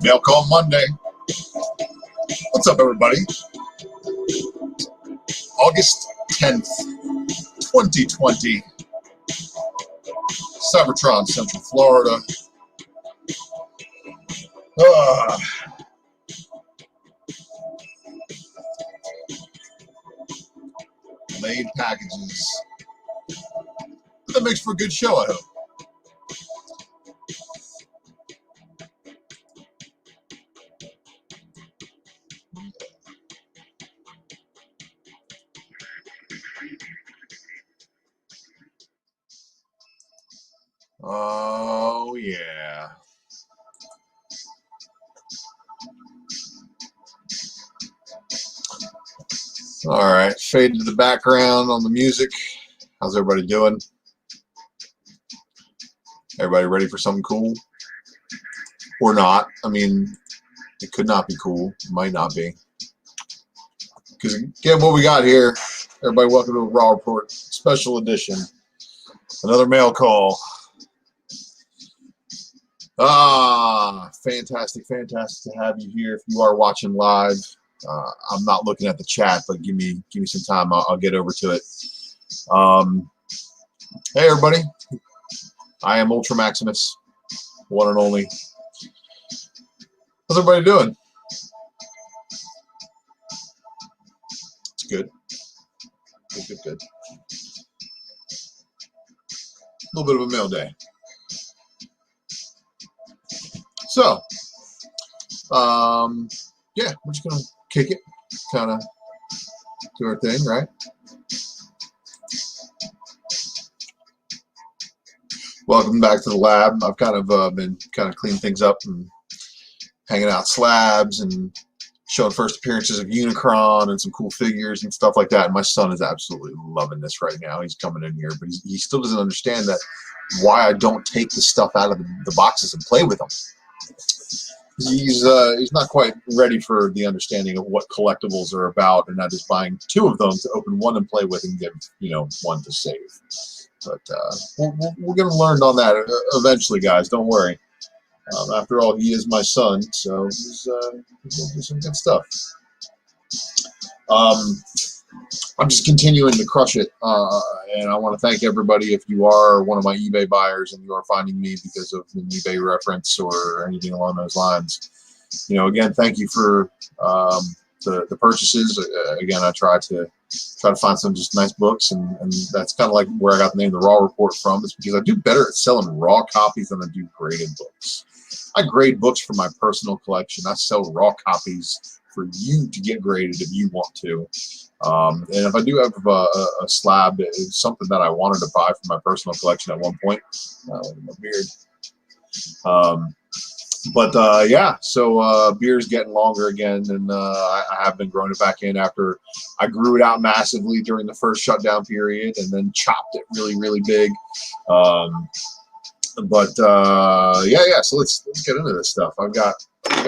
Mail Call Monday. What's up, everybody? August 10th, 2020. Cybertron, Central Florida. Made packages. That makes for a good show, I hope. Oh, yeah. All right, fade to the background on the music. How's everybody doing? Everybody ready for something cool? Or not? I mean, it could not be cool. It might not be. Because again, what we got here, everybody welcome to a Raw Report Special Edition. Another mail call. Fantastic to have you here. If you are watching live, I'm not looking at the chat, but give me some time. I'll get over to it. Hey everybody, I am Ultra Maximus, one and only. How's everybody doing? It's good. Good. A little bit of a mail day. So, yeah, we're just gonna kick it, kind of do our thing, right? Welcome back to the lab. I've kind of been cleaning things up and hanging out slabs and showing first appearances of Unicron and some cool figures and stuff like that. And my son is absolutely loving this right now. He's coming in here, but he still doesn't understand that why I don't take the stuff out of the boxes and play with them. He's not quite ready for the understanding of what collectibles are about, and not just buying 2 of them to open one and play with and give one to save. But we're gonna learn on that eventually, guys. Don't worry. After all, he is my son, so he's gonna do some good stuff. I'm just continuing to crush it, and I want to thank everybody. If you are one of my eBay buyers and you are finding me because of an eBay reference or anything along those lines, again, thank you for the purchases. Again, I try to find some just nice books, and that's kind of like where I got the name of the Raw Report from. Is because I do better at selling raw copies than I do graded books. I grade books for my personal collection. I sell raw copies for you to get graded if you want to. And if I do have a slab, it's something that I wanted to buy for my personal collection at one point. Look at my beard. Yeah, so beard's getting longer again, and I have been growing it back in after I grew it out massively during the first shutdown period and then chopped it really big. Yeah, so let's get into this stuff. I've got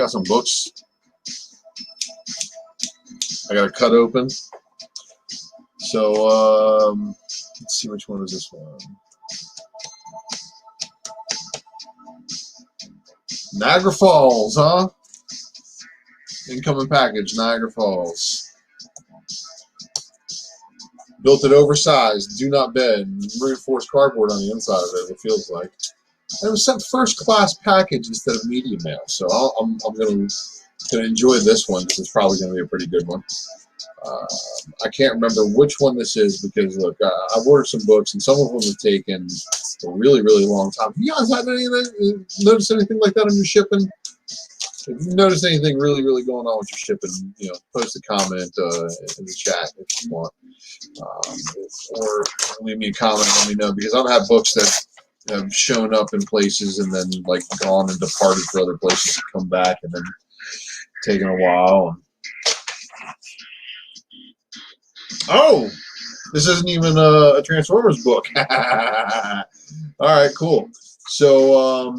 some books I gotta cut open. So let's see, which one is this one? Niagara Falls, huh? Incoming package, Niagara Falls. Built it oversized, do not bend, reinforced cardboard on the inside of it, it feels like. And it was sent first class package instead of media mail, so I'm gonna enjoy this one because it's probably gonna be a pretty good one. I can't remember which one this is because look, I've ordered some books and some of them have taken a really long time. Have you guys had noticed anything like that on your shipping? If you notice anything really going on with your shipping, post a comment in the chat if you want. Or leave me a comment and let me know, because I've had books that have shown up in places and then like gone and departed for other places to come back and then taken a while. Oh, this isn't even a Transformers book. All right, cool. So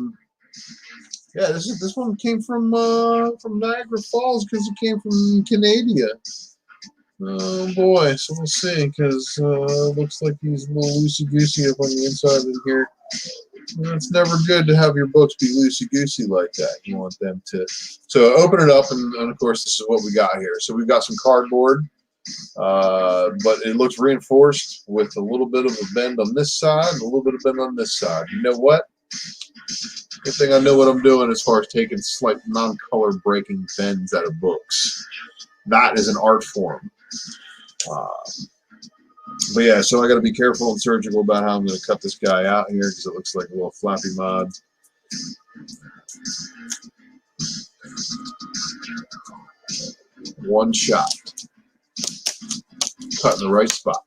yeah, this one came from Niagara Falls because it came from Canada. Oh boy, so we'll see, because looks like he's a little loosey-goosey up on the inside in here. It's never good to have your books be loosey-goosey like that. You want them to... So open it up, and of course this is what we got here. So we've got some cardboard, but it looks reinforced with a little bit of a bend on this side and a little bit of bend on this side. You know what? Good thing I know what I'm doing as far as taking slight non-color breaking bends out of books. That is an art form. But yeah, so I got to be careful and surgical about how I'm going to cut this guy out here, because it looks like a little flappy mod. One shot. Cut in the right spot.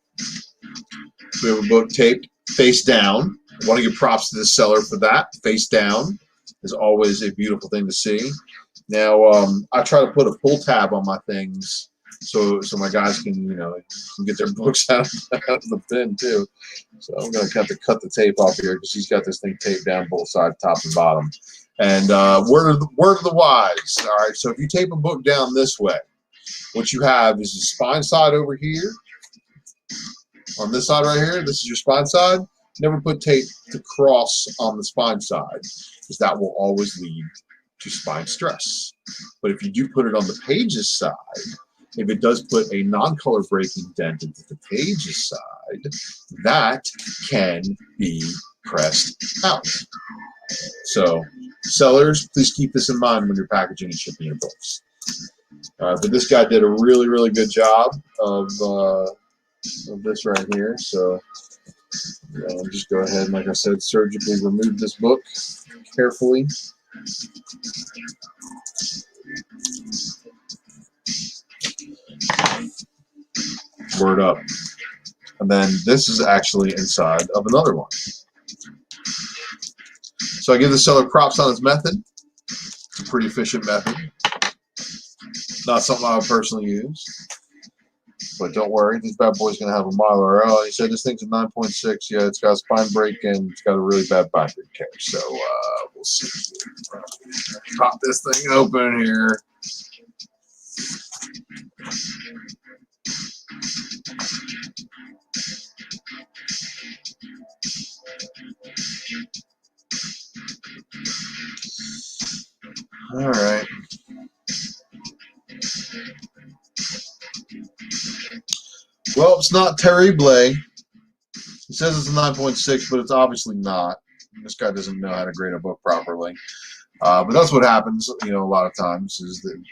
We have a book taped face down. I want to give props to the seller for that. Face down is always a beautiful thing to see. Now, I try to put a pull tab on my things so my guys can, you know, can get their books out of the bin too. So I'm going to have to cut the tape off here, because he's got this thing taped down both sides, top and bottom. And word of the wise. All right, so if you tape a book down this way, what you have is the spine side over here. On this side right here, this is your spine side. Never put tape to cross on the spine side, because that will always lead to spine stress. But if you do put it on the pages side, if it does put a non-color breaking dent into the pages side, that can be pressed out. So sellers, please keep this in mind when you're packaging and shipping your books. But this guy did a really, really good job of this right here. So just go ahead and, like I said, surgically remove this book carefully. Word up. And then this is actually inside of another one. So I give the seller props on his method. It's a pretty efficient method. Not something I would personally use. But don't worry, this bad boy's going to have a Mylar. Oh, he said this thing's a 9.6. Yeah, it's got a spine break and it's got a really bad binder tear. So we'll see. Pop this thing open here. All right. Well, it's not terrible. He says it's a 9.6, but it's obviously not. This guy doesn't know how to grade a book properly. But that's what happens, you know, a lot of times, is that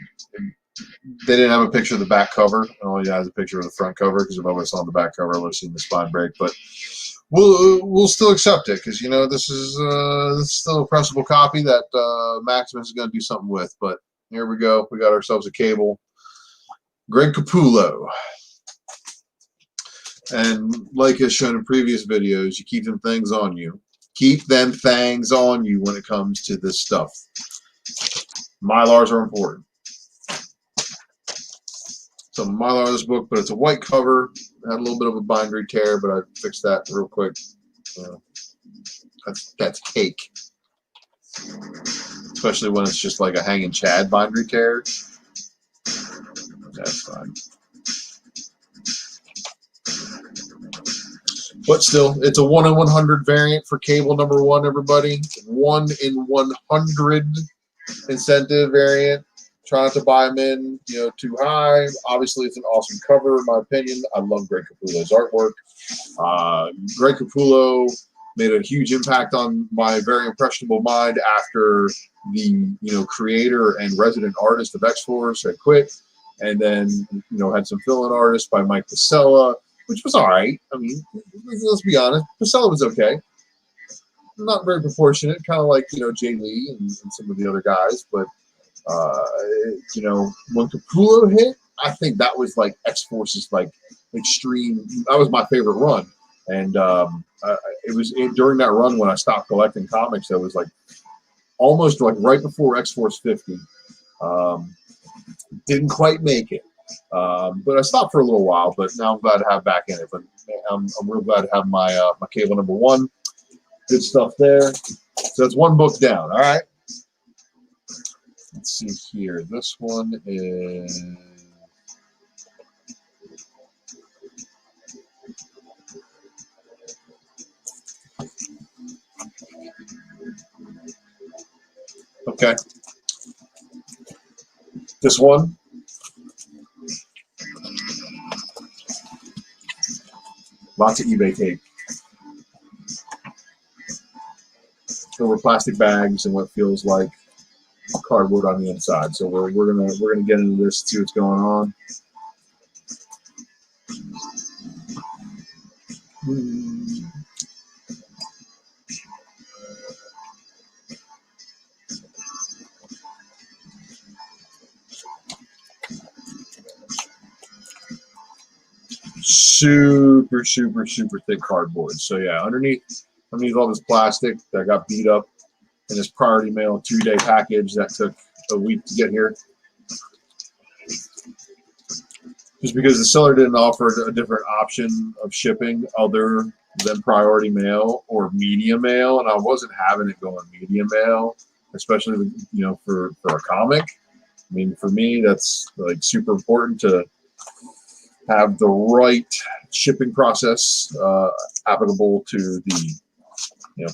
they didn't have a picture of the back cover. Oh, yeah, has a picture of the front cover, because if I would have saw the back cover, I would have seen the spine break. But we'll still accept it, because, you know, this is still a pressable copy that Maximus is going to do something with. But here we go. We got ourselves a cable. Greg Capullo. And like is shown in previous videos, you keep them things on you. Keep them things on you when it comes to this stuff. Mylars are important. So Mylar on this book, but it's a white cover. Had a little bit of a bindery tear, but I fixed that real quick. That's cake. Especially when it's just like a hanging Chad bindery tear. That's fine. But still, it's a 1 in 100 variant for cable number 1, everybody. 1 in 100 incentive variant. Try not to buy them in, you know, too high. Obviously, it's an awesome cover, in my opinion. I love Greg Capullo's artwork. Greg Capullo made a huge impact on my very impressionable mind after the, you know, creator and resident artist of X-Force had quit, and then, you know, had some fill-in artists by Mike Pasella, which was all right. I mean, let's be honest, Pasella was okay. Not very proportionate, kind of like, you know, Jay Lee and some of the other guys, but you know, when Capullo hit, I think that was like X-Force's like extreme. That was my favorite run, and during that run when I stopped collecting comics. That was like almost like right before X-Force 50. Didn't quite make it, but I stopped for a little while. But now I'm glad to have back in it. But I'm real glad to have my my Cable #1. Good stuff there. So that's one book down. All right. Let's see here. This one is. Okay. This one. Lots of eBay tape. Over plastic bags and what feels like cardboard on the inside. So we're gonna get into this, see what's going on. Super thick cardboard. So yeah, underneath all this plastic that got beat up in this priority mail 2-day package that took a week to get here. Just because the seller didn't offer a different option of shipping other than priority mail or media mail, and I wasn't having it going media mail, especially for a comic. I mean, for me, that's like super important to have the right shipping process applicable to the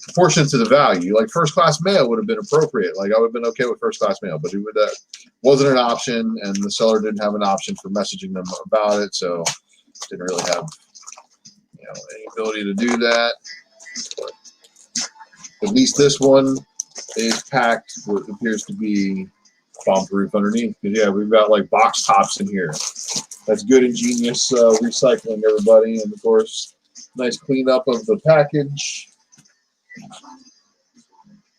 proportion to the value. Like first class mail would have been appropriate. Like I would have been okay with first class mail, but that wasn't an option, and the seller didn't have an option for messaging them about it, so didn't really have any ability to do that. But at least this one is packed with what appears to be bomb proof underneath. Because yeah, we've got like box tops in here. That's good, ingenious recycling, everybody, and of course, nice cleanup of the package.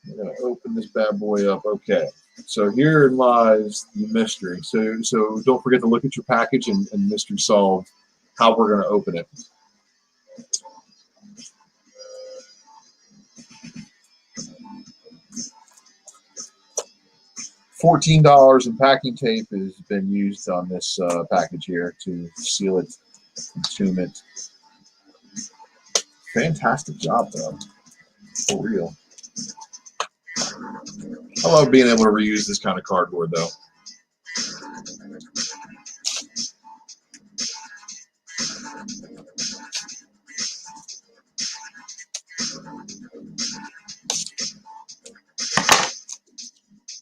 I'm gonna open this bad boy up. Okay, so herein lies the mystery. So don't forget to look at your package and mystery solve how we're gonna open it. $14 in packing tape has been used on this package here to seal it, entomb it. Fantastic job, though. For real. I love being able to reuse this kind of cardboard, though.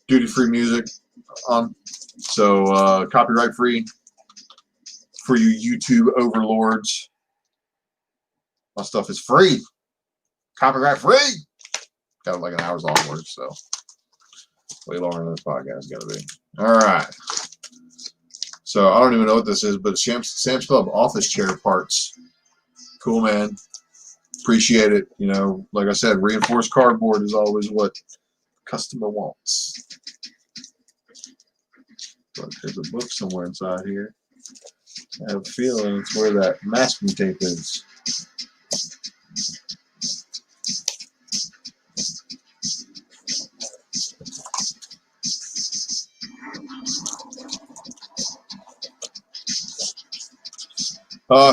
Duty-free music on, so copyright-free for you YouTube overlords. My stuff is free, copyright-free. Got like an hour's long word, so way longer than this podcast is gonna be. All right. So I don't even know what this is, but Sam's Club office chair parts. Cool, man. Appreciate it. Like I said, reinforced cardboard is always what the customer wants. But there's a book somewhere inside here. I have a feeling it's where that masking tape is.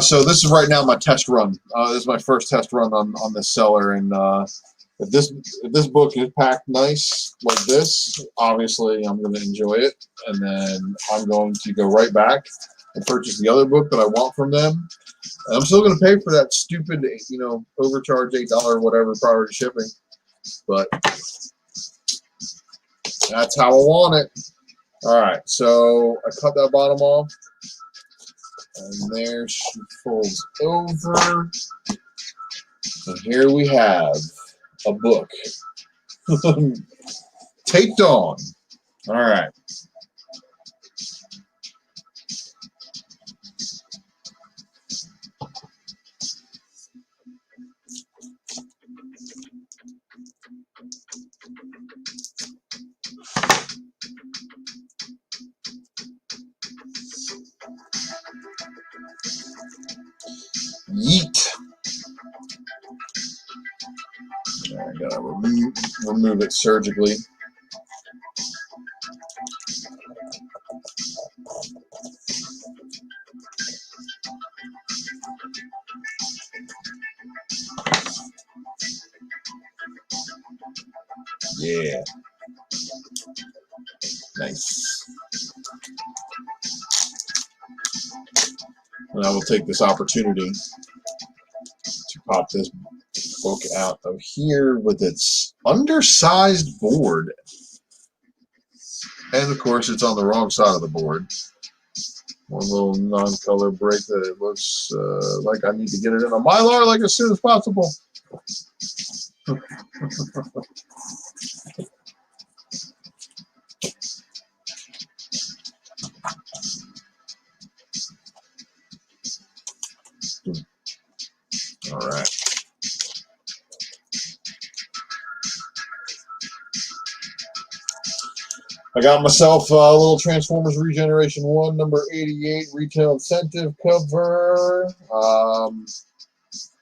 So this is right now my test run. This is my first test run on this seller, and if this book is packed nice like this, obviously I'm going to enjoy it, and then I'm going to go right back and purchase the other book that I want from them. And I'm still going to pay for that stupid, overcharge $8 whatever priority shipping, but that's how I want it. All right, so I cut that bottom off. And there she folds over. And here we have a book. Taped on. All right. Yeet. I gotta remove it surgically. Yeah. Nice. And I will take this opportunity to pop this book out of here with its undersized board. And of course, it's on the wrong side of the board. One little non-color break that it looks like I need to get it in a Mylar like as soon as possible. All right. I got myself a little Transformers Regeneration 1, number 88, retail incentive cover.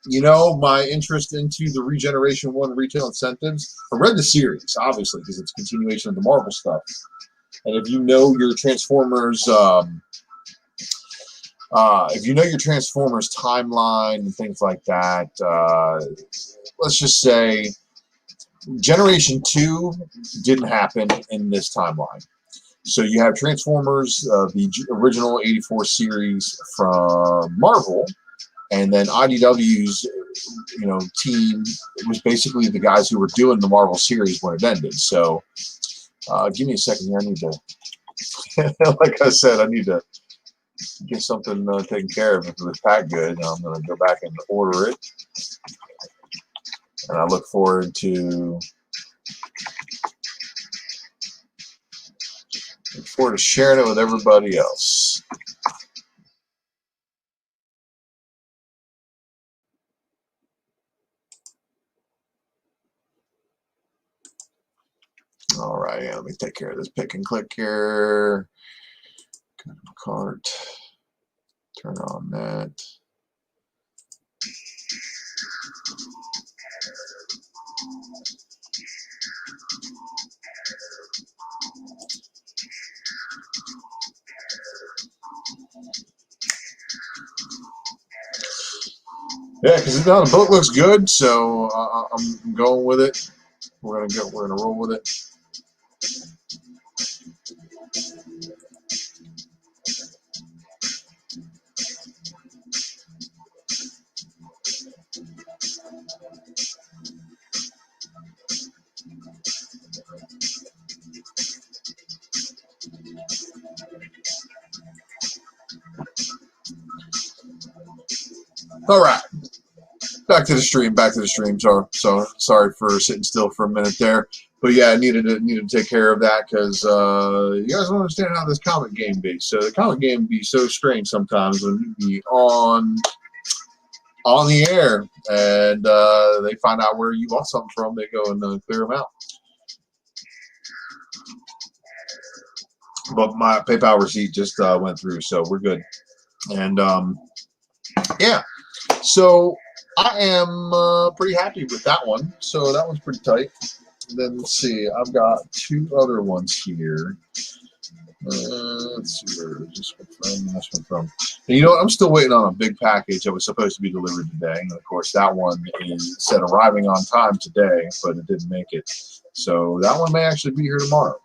You know, my interest into the Regeneration 1 retail incentives, I read the series, obviously, because it's a continuation of the Marvel stuff. And if you know your Transformers, timeline and things like that, let's just say Generation 2 didn't happen in this timeline. So you have Transformers, the original 84 series from Marvel, and then IDW's, team was basically the guys who were doing the Marvel series when it ended. So give me a second here. I need to, like I said, I need to get something taken care of. If it was packed good, I'm going to go back and order it. And I look forward to sharing it with everybody else. All right, yeah, let me take care of this pick and click here. Go to cart. Turn on that. Yeah, because the book looks good, so I'm going with it. We're gonna roll with it. All right. Back to the stream. So sorry for sitting still for a minute there, but yeah, I needed to take care of that because you guys don't understand how this comic game be. So the comic game be so strange sometimes when you be on the air and they find out where you bought something from. They go and clear them out. But my PayPal receipt just went through, so we're good. And yeah, so I am pretty happy with that one. So that one's pretty tight. And then let's see, I've got two other ones here. Let's see, where is this one from? This one from. And you know what? I'm still waiting on a big package that was supposed to be delivered today. And of course, that one said arriving on time today, but it didn't make it. So that one may actually be here tomorrow.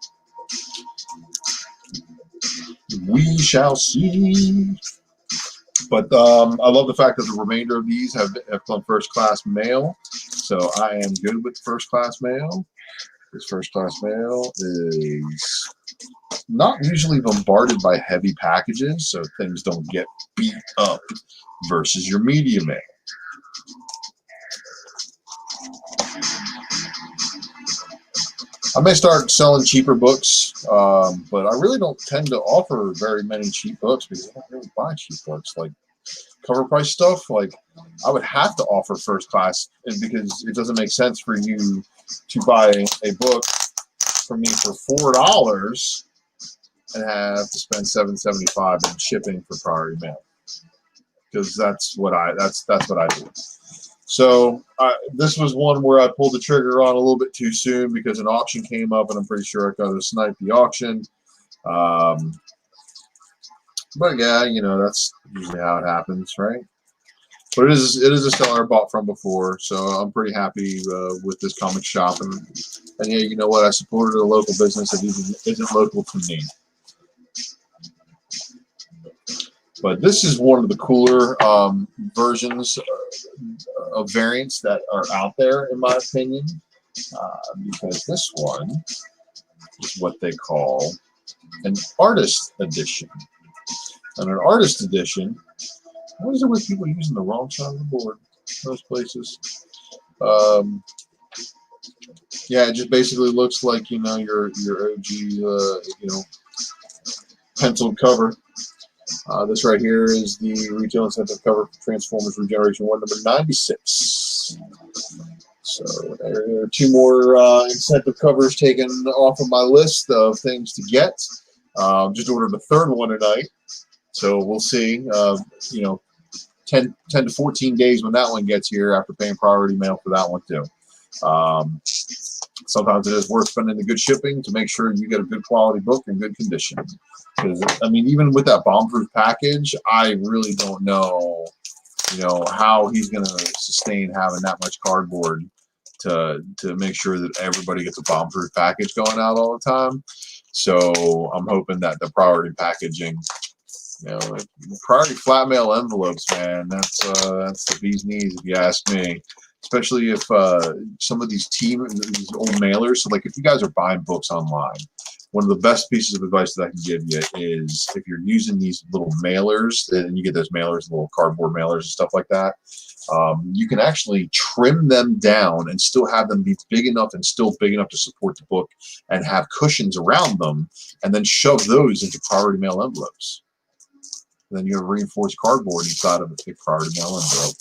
We shall see. But I love the fact that the remainder of these have come first class mail. So I am good with first class mail. This first class mail is not usually bombarded by heavy packages, so things don't get beat up versus your media mail. I may start selling cheaper books, but I really don't tend to offer very many cheap books because I don't really buy cheap books. Like cover price stuff, like I would have to offer first class, and because it doesn't make sense for you to buy a book from me for $4 and have to spend $7.75 in shipping for priority mail. because that's what I do. So this was one where I pulled the trigger on a little bit too soon because an auction came up, and I'm pretty sure I got to snipe the auction. But yeah, you know, that's usually how it happens, right? But it is a seller I bought from before, so I'm pretty happy with this comic shop. And yeah, you know what? I supported a local business that isn't local to me. But this is one of the cooler versions of variants that are out there, in my opinion, because this one is what they call an artist edition. And an artist edition, what is it with people using the wrong side of the board? Most places. Yeah, it just basically looks like, you know, your OG, you know, penciled cover. This right here is the retail incentive cover for Transformers Regeneration 1, number 96. So there are 2 more incentive covers taken off of my list of things to get. Just ordered the 3rd one tonight. So we'll see, you know, 10 to 14 days when that one gets here after paying priority mail for that one too. Sometimes it is worth spending the good shipping to make sure you get a good quality book in good condition. Because, I mean, even with that bomb-proof package, I really don't know, you know, how he's going to sustain having that much cardboard to make sure that everybody gets a bomb-proof package going out all the time. So I'm hoping that the priority packaging, you know, priority flat mail envelopes, man, that's the bee's knees if you ask me. Especially if some of these old mailers. So, like, if you guys are buying books online, one of the best pieces of advice that I can give you is if you're using these little mailers, and you get those mailers, little cardboard mailers and stuff like that, you can actually trim them down and still have them be big enough and still big enough to support the book and have cushions around them, and then shove those into priority mail envelopes. And then you have reinforced cardboard inside of a big priority mail envelope.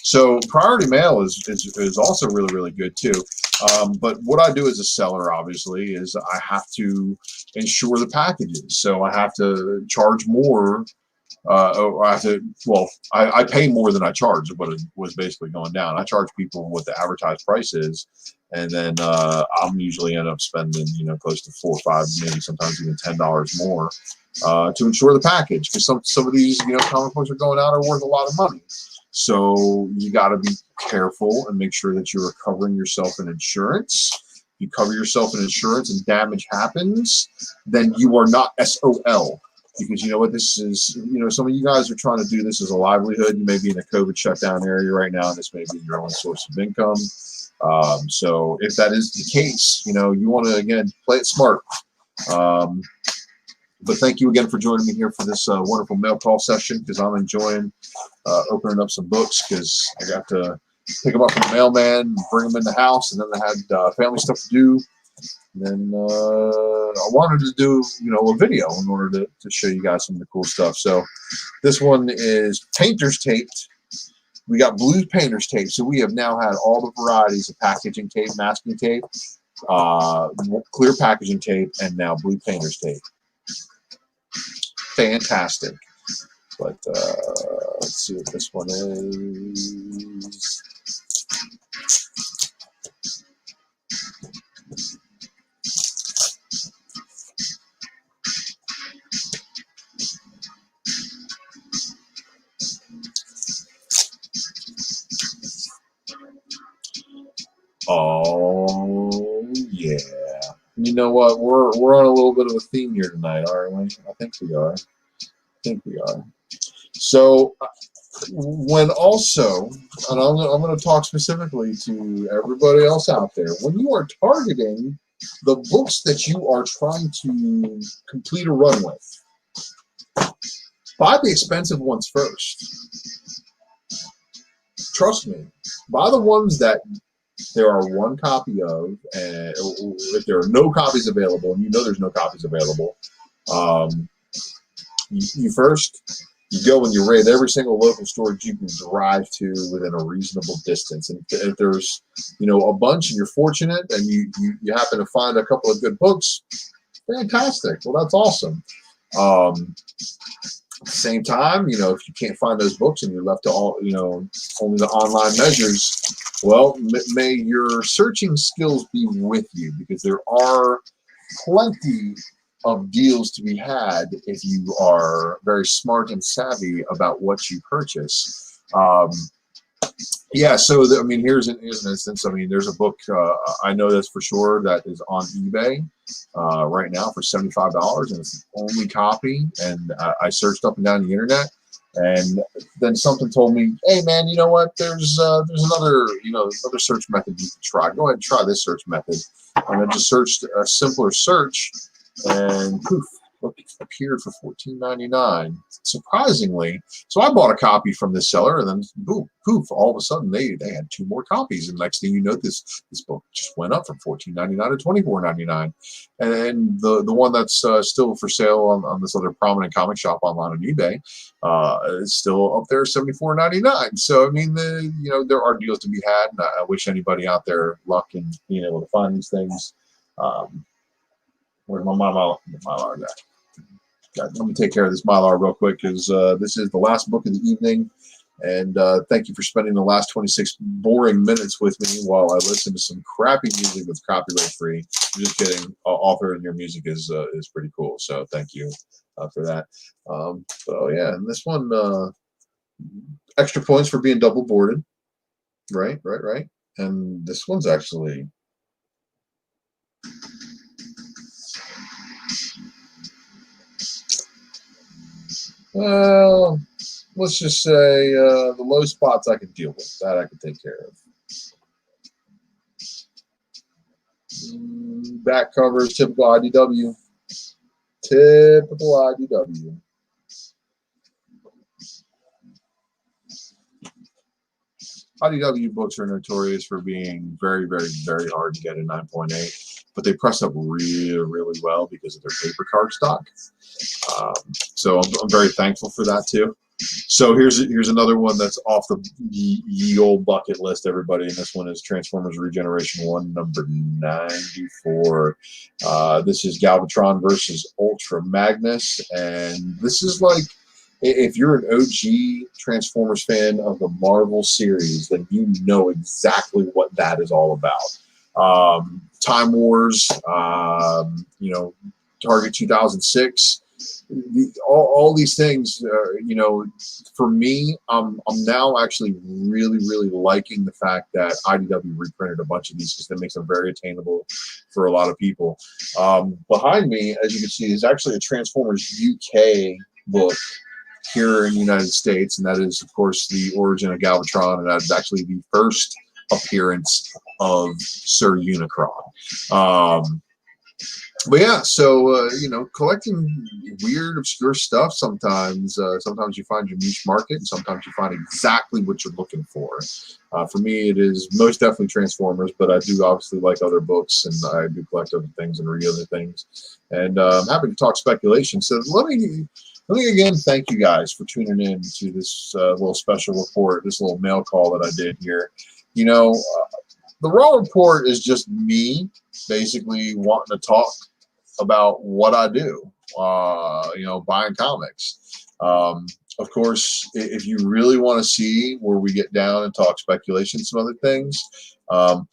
So priority mail is also really, really good too. But what I do as a seller, obviously, is I have to insure the packages. So I have to charge more. I pay more than I charge, but it was basically going down. I charge people what the advertised price is, and then I'm usually end up spending, you know, close to $4 or $5, maybe sometimes even $10 more to insure the package, because some of these, you know, comic books are going out are worth a lot of money. So you got to be careful and make sure that you're covering yourself in insurance. If you cover yourself in insurance and damage happens, then you are not SOL. Because you know what this is, you know, some of you guys are trying to do this as a livelihood. You may be in a COVID shutdown area right now, and this may be your only source of income. So if that is the case, you know, you want to, again, play it smart. But thank you again for joining me here for this wonderful mail call session, because I'm enjoying opening up some books, because I got to pick them up from the mailman, bring them in the house, and then I had family stuff to do. And then I wanted to do, you know, a video in order to show you guys some of the cool stuff. So this one is painter's taped. We got blue painter's tape. So we have now had all the varieties of packaging tape, masking tape, clear packaging tape, and now blue painter's tape. Fantastic. But let's see what this one is. Oh yeah. You know what? We're on a little bit of a theme here tonight, aren't we? I think we are. So when also, and I'm going to talk specifically to everybody else out there, when you are targeting the books that you are trying to complete a run with, buy the expensive ones first. Trust me. Buy the ones that there are one copy of, and if there are no copies available, and you know there's no copies available, you go and you raid every single local store you can drive to within a reasonable distance. And if there's, you know, a bunch and you're fortunate and you happen to find a couple of good books, fantastic. Well, that's awesome. At the same time, you know, if you can't find those books and you're left to all, you know, only the online measures, well, may your searching skills be with you, because there are plenty of deals to be had if you are very smart and savvy about what you purchase. Yeah, so I mean, here's an instance. I mean, there's a book, I know this for sure, that is on eBay right now for $75, and it's the only copy. And I searched up and down the internet, and then something told me, "Hey, man, you know what? There's another, you know, another search method you can try. Go ahead and try this search method." And I just searched a simpler search, and poof, book appeared for $14.99. Surprisingly, so I bought a copy from this seller, and then boom, poof, all of a sudden they had 2 more copies, and next thing you know, this book just went up from $14.99 to $24.99. And the one that's still for sale on this other prominent comic shop online on eBay is still up there, $74.99. So I mean, you know, there are deals to be had, and I wish anybody out there luck in being able to find these things. Where's my Mylar guy? Let me take care of this Mylar real quick, because this is the last book of the evening. And thank you for spending the last 26 boring minutes with me while I listen to some crappy music that's copyright free. I'm just kidding. Authoring your music is pretty cool. So thank you for that. So yeah, and this one, extra points for being double boarded. Right. And this one's actually... well, let's just say the low spots I can deal with. That I can take care of. Back covers, typical IDW. Typical IDW. IDW books are notorious for being very, very, very hard to get in 9.8, but they press up really, really well because of their paper cardstock. So I'm very thankful for that too. So here's another one that's off the ye old bucket list, everybody. And this one is Transformers Regeneration 1, number 94. This is Galvatron versus Ultra Magnus, and this is like, if you're an OG Transformers fan of the Marvel series, then you know exactly what that is all about. Time Wars, you know, Target 2006. All these things, you know, for me, I'm now actually really, really liking the fact that IDW reprinted a bunch of these, because that makes them very attainable for a lot of people. Behind me, as you can see, is actually a Transformers UK book here in the United States, and that is, of course, the origin of Galvatron, and that is actually the first appearance of Sir Unicron. But yeah, so you know, collecting weird, obscure stuff sometimes. Sometimes you find your niche market, and sometimes you find exactly what you're looking for. For me, it is most definitely Transformers, but I do obviously like other books, and I do collect other things and read other things. And I'm happy to talk speculation. So let me again thank you guys for tuning in to this little special report, this little mail call that I did here. You know, the Raw Report is just me basically wanting to talk about what I do, you know, buying comics. Of course, if you really want to see where we get down and talk speculation and some other things,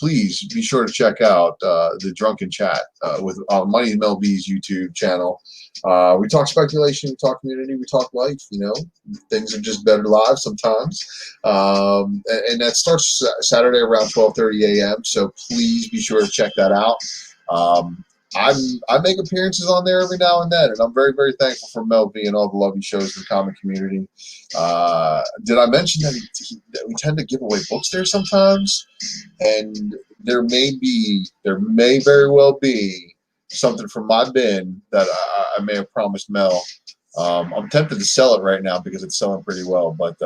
please be sure to check out the Drunken Chat with Money and Mel B's YouTube channel. We talk speculation, we talk community, we talk life. You know, things are just better live sometimes. And that starts Saturday around 12:30 a.m. So please be sure to check that out. I make appearances on there every now and then, and I'm very, very thankful for Mel B and all the love he shows in the comic community. Did I mention that we tend to give away books there sometimes? And there may very well be something from my bin that I may have promised Mel. I'm tempted to sell it right now because it's selling pretty well, but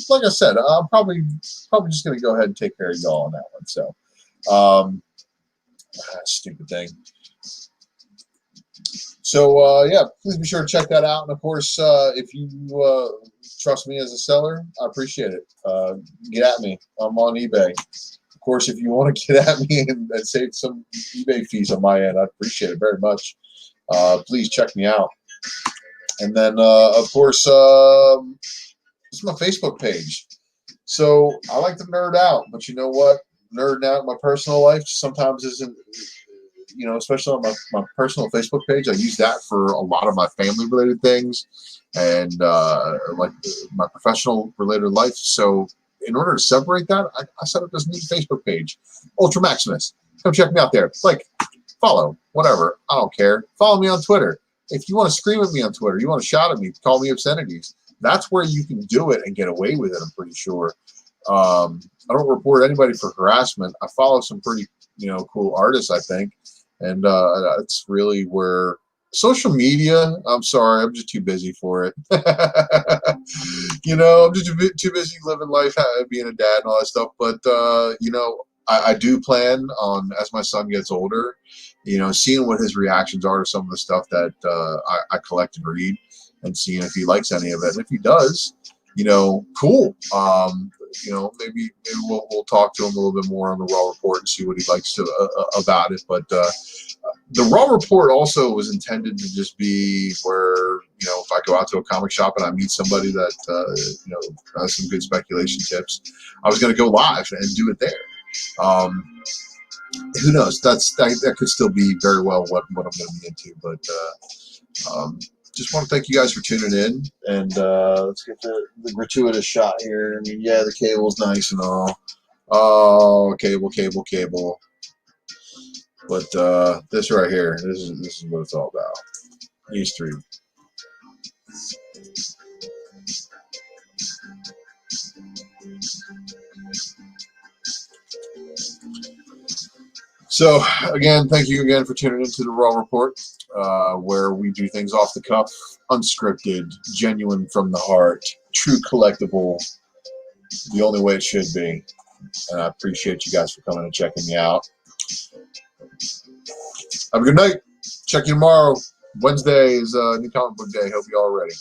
like I said, I'm probably just going to go ahead and take care of y'all on that one. So. Stupid thing. So yeah, please be sure to check that out. And of course, if you trust me as a seller, I appreciate it. Get at me. I'm on eBay. Of course, if you want to get at me and save some eBay fees on my end, I'd appreciate it very much. Please check me out. And then, of course, this is my Facebook page. So I like to nerd out, but you know what? Nerding out in my personal life sometimes isn't, especially on my personal Facebook page. I use that for a lot of my family related things and like my professional related life. So in order to separate that, I set up this new Facebook page, Ultra Maximus. Come check me out there. Like, follow, whatever. I don't care. Follow me on Twitter. If you want to scream at me on Twitter, you want to shout at me, call me obscenities, that's where you can do it and get away with it, I'm pretty sure. I don't report anybody for harassment. I follow some pretty, cool artists, I think. And it's really where social media, I'm sorry, I'm just too busy for it. I'm just a bit too busy living life, being a dad and all that stuff. But, I do plan on, as my son gets older, seeing what his reactions are to some of the stuff that I collect and read, and seeing if he likes any of it. And if he does, cool. Maybe we'll talk to him a little bit more on the Raw Report and see what he likes about it. But the Raw Report also was intended to just be where, if I go out to a comic shop and I meet somebody that, has some good speculation tips, I was going to go live and do it there. Who knows? That could still be very well what I'm going to be into. But just want to thank you guys for tuning in, and let's get the gratuitous shot here. I mean, yeah, the cable's nice and all. Oh, cable. But this right here, this is what it's all about. These three. So, again, thank you again for tuning into the Raw Report, where we do things off the cuff, unscripted, genuine from the heart, true collectible, the only way it should be. And I appreciate you guys for coming and checking me out. Have a good night. Check you tomorrow. Wednesday is New Comic Book Day. Hope you all are ready.